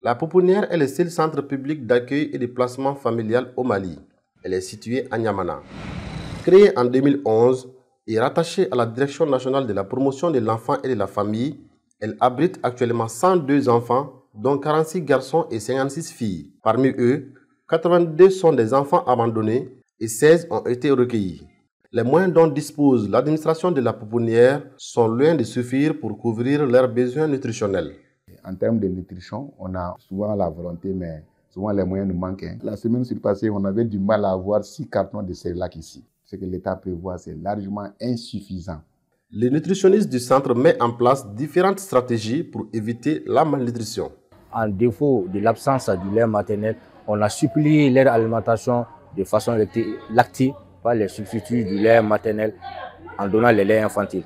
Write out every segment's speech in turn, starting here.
La Pouponnière est le seul centre public d'accueil et de placement familial au Mali. Elle est située à Niamana. Créée en 2011 et rattachée à la Direction nationale de la promotion de l'enfant et de la famille, elle abrite actuellement 102 enfants, dont 46 garçons et 56 filles. Parmi eux, 82 sont des enfants abandonnés et 16 ont été recueillis. Les moyens dont dispose l'administration de la Pouponnière sont loin de suffire pour couvrir leurs besoins nutritionnels. En termes de nutrition, on a souvent la volonté, mais souvent les moyens nous manquent. La semaine passée, on avait du mal à avoir 6 cartons de Cerelac ici. Ce que l'État prévoit, c'est largement insuffisant. Le nutritionniste du centre met en place différentes stratégies pour éviter la malnutrition. En défaut de l'absence du lait maternel, on a supplié leur alimentation de façon lactée par les substituts du lait maternel en donnant le lait infantile.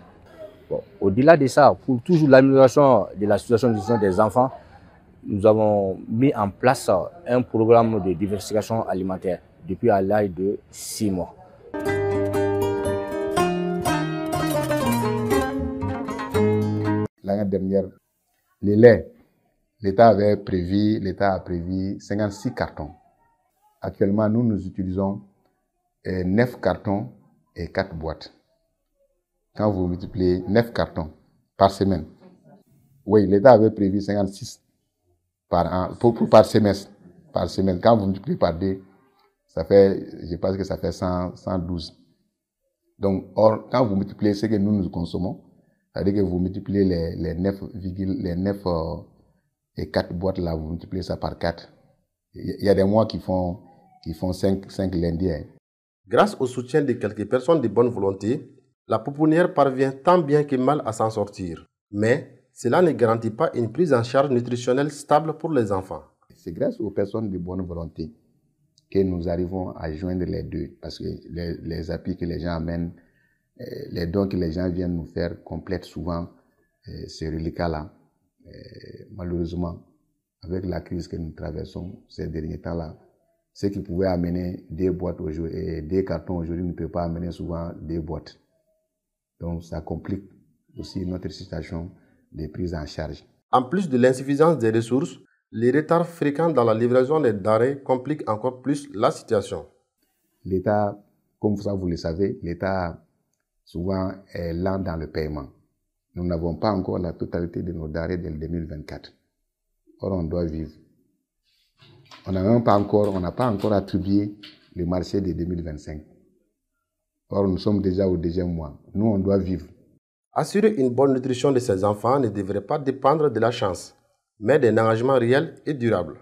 Bon, au-delà de ça, pour toujours l'amélioration de la situation de nutrition des enfants, nous avons mis en place un programme de diversification alimentaire depuis à l'âge de 6 mois. L'année dernière, le lait, l'État a prévu 56 cartons. Actuellement, nous utilisons 9 cartons et 4 boîtes. Quand vous multipliez 9 cartons par semaine, oui, l'État avait prévu 56 par semestre. Par semaine. Quand vous multipliez par 2, ça fait, je pense que ça fait 112. Donc, or, quand vous multipliez ce que nous consommons, c'est-à-dire que vous multipliez les 9 et 4 boîtes là, vous multipliez ça par 4. Il y a des mois qui font 5 lundis. Grâce au soutien de quelques personnes de bonne volonté, la Pouponnière parvient tant bien que mal à s'en sortir. Mais cela ne garantit pas une prise en charge nutritionnelle stable pour les enfants. C'est grâce aux personnes de bonne volonté que nous arrivons à joindre les deux. Parce que les appuis que les gens amènent, les dons que les gens viennent nous faire complètent souvent ces reliquats-là. Malheureusement, avec la crise que nous traversons ces derniers temps-là, ce qui pouvait amener des boîtes aujourd'hui et des cartons aujourd'hui ne peut pas amener souvent des boîtes. Donc ça complique aussi notre situation de prise en charge. En plus de l'insuffisance des ressources, les retards fréquents dans la livraison des denrées compliquent encore plus la situation. L'État, comme ça vous le savez, l'État souvent est lent dans le paiement. Nous n'avons pas encore la totalité de nos denrées dès 2024. Or, on doit vivre. On n'a pas encore attribué le marché de 2025. Or, nous sommes déjà au deuxième mois. Nous, on doit vivre. Assurer une bonne nutrition de ses enfants ne devrait pas dépendre de la chance, mais d'un engagement réel et durable.